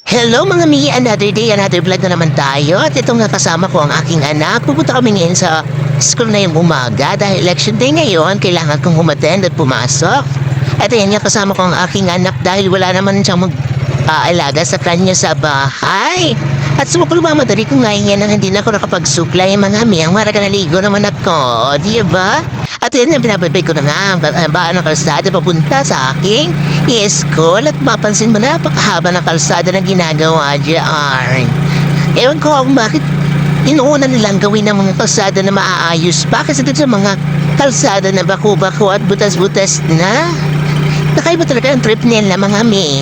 Hello mga mi, another day, another vlog na naman tayo. At ito nga kasama ko ang aking anak. Pupunta kami ngayon sa school na yung umaga dahil election day ngayon. Kailangan kong umattend at pumasok. At ayan nga kasama ko ang aking anak dahil wala naman siyang mag-aalaga sa kanya sa bahay. At sumukulmamadali ko ngayon yan na hindi na ako nakapagsuklay mga mi. Ang maraga naligo naman ako, di ba? At yun ang pinababay ko na nga ang baan ng kalsada papunta sa aking school. At mapansin mo napakahaba ng kalsada na ginagawa dyan. Ewan ko kung bakit inuuna nilang gawin ng mga kalsada na maaayos pa kasi dito sa mga kalsada na bako-bako at butas-butas na. Nakaiba talaga ang trip nila mga mi.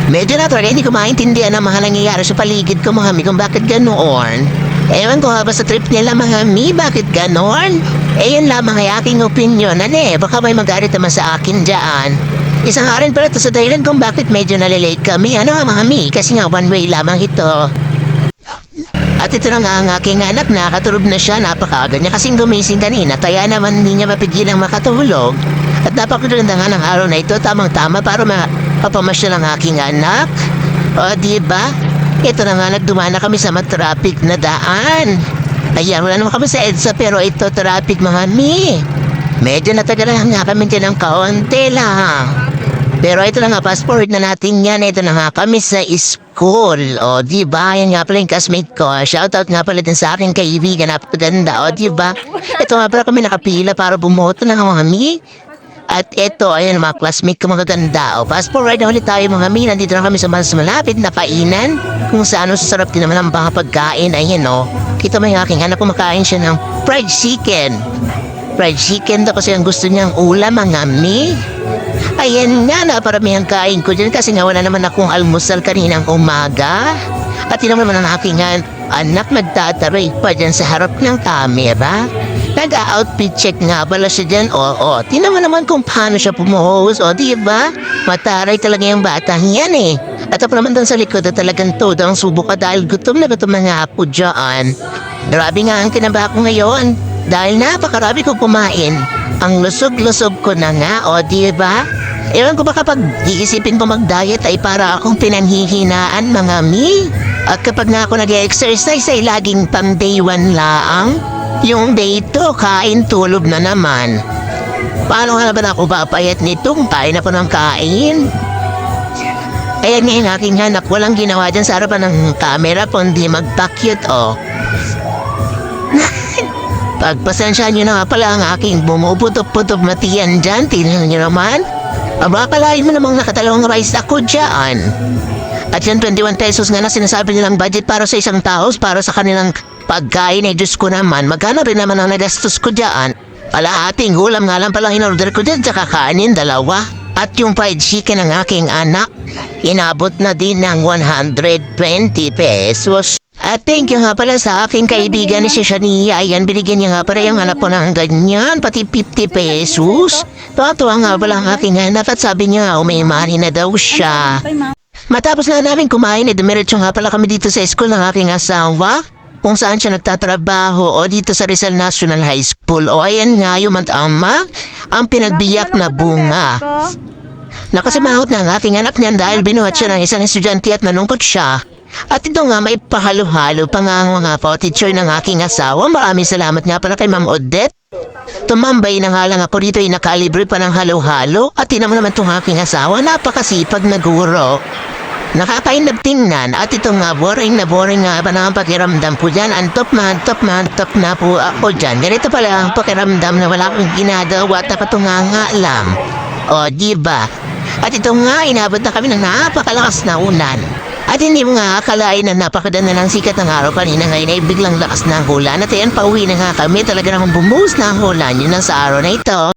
Medyo na talaga hindi ko maintindihan ang mga nangyayari sa paligid ko mga mi kung bakit ganoon. Ewan ko ba sa trip nila mga mi, bakit ganon? Yan lamang ay aking opinion, baka may magalit naman sa akin dyan. Isang nga rin pala ito sa dahilan kung bakit medyo nalilate kami, mga mi, kasi nga one way lamang ito. At ito na nga ang aking anak, nakatulog na siya, napakaaga niya kasing gumising kanina, kaya naman hindi niya mapigilang makatulog. At napakaganda nga ng araw na ito, tamang-tama para mapapamasya ng aking anak. O, diba? Ito na nga, nagdumana kami sa matraffic na daan. Ayan, wala naman kami sa EDSA pero ito traffic mga mi. Medyo natagalan nga kami dyan ng kaunti lang. Pero ito na nga, passport na natin yan. Ito na nga kami sa school. O, diba? Yan nga pala yung classmate ko. Shoutout nga pala din sa aking kaibigan. Napaganda. O, diba? Ito nga pala kami nakapila para bumoto ng mga mi. At ito, ayan mga classmate ko magaganda. O, passport ride na ulit tayo mga mi. Nandito na kami sa mas malapit na kainan. Kung saan sarap din naman ang mga pagkain. Ayan o. Kita mo yung aking anak kumakain siya ng fried chicken. Fried chicken daw kasi ang gusto niyang ulam mga mi. Ayan nga, naparamihan kain ko dyan kasi nga wala naman akong almusal kaninang umaga. At yun naman ang aking anak nagtataray pa dyan sa harap ng camera. Nag-outfit check nga pala siya dyan. Oo, tinaman naman kung paano siya pumuhos. O, diba? Mataray talaga yung batang yan eh. At ako naman doon sa likod na talagang todo ang subo ka dahil gutom na nga ako dyan. Grabe nga ang kinaba ko ngayon. Dahil napakarami ko kumain. Ang lusog-lusog ko na nga. O, diba? Ewan ko ba kapag iisipin ko mag-diet ay para akong pinanhihinaan mga mi. At kapag nga ako nag-exercise ay laging pang day 1 laang. Yung day 2, kain tulog na naman. Paano nga naman ako papayat nitong kain ako ng kain? Ayan nga yung aking anak, walang ginawa dyan sa harapan ng camera kundi mag-pakyut Pagpasensya nyo na nga pala ang aking bumuputok-putok matiyan dyan, tingnan nyo naman. Aba, kalahin mo namang nakatalawang rice ako dyan. At yan 21 pesos nga na sinasabi nilang budget para sa isang tao, para sa kanilang pagkain ay Diyos ko naman. Magkano rin naman ang nagastos ko dyan? Ating ulam nga lang palang in-order ko dyan, tsaka kanin, 2. At yung fried chicken ng aking anak, inabot na din ng 120 pesos. At thank you nga pala sa aking kaibigan ni si Shania. Ayan, binigyan niya nga pala yung anak ko ng ganyan, pati 50 pesos. Tuwa-tuwa nga pala ang aking anak at sabi niya, may money na daw siya. Matapos nga namin kumain, dumiretso nga pala kami dito sa school ng aking asawa, kung saan siya nagtatrabaho o dito sa Rizal National High School. O ayan nga yung ama, ang pinagbiyak na bunga. Nakasimahot na ang aking anak niyan dahil binuhat siya ng isang estudyante at nalungkot siya. At ito nga may pahalo-halo pa nga ang mga teacher ng aking asawa. Maraming salamat nga pala kay Ma'am Odette. Tumambay na nga lang ako dito ay nakalibre pa ng halo-halo. At tinan mo naman itong aking asawa, napakasipag na guro. Nakakainab tingnan at ito nga boring nga ba na ang pakiramdam po dyan. Antop na po ako dyan. Ganito pala ang pakiramdam na wala akong ginagawa at nakatunganga lang. O diba? At ito nga inabot na kami ng napakalakas na ulan. At hindi mo nga akalain na napakaganda ng sikat ng araw kanina ngayon ay biglang lakas ng ulan. At ayan, pauwi na nga kami. Talaga namang bumuhos na ang ulan yun sa araw na ito.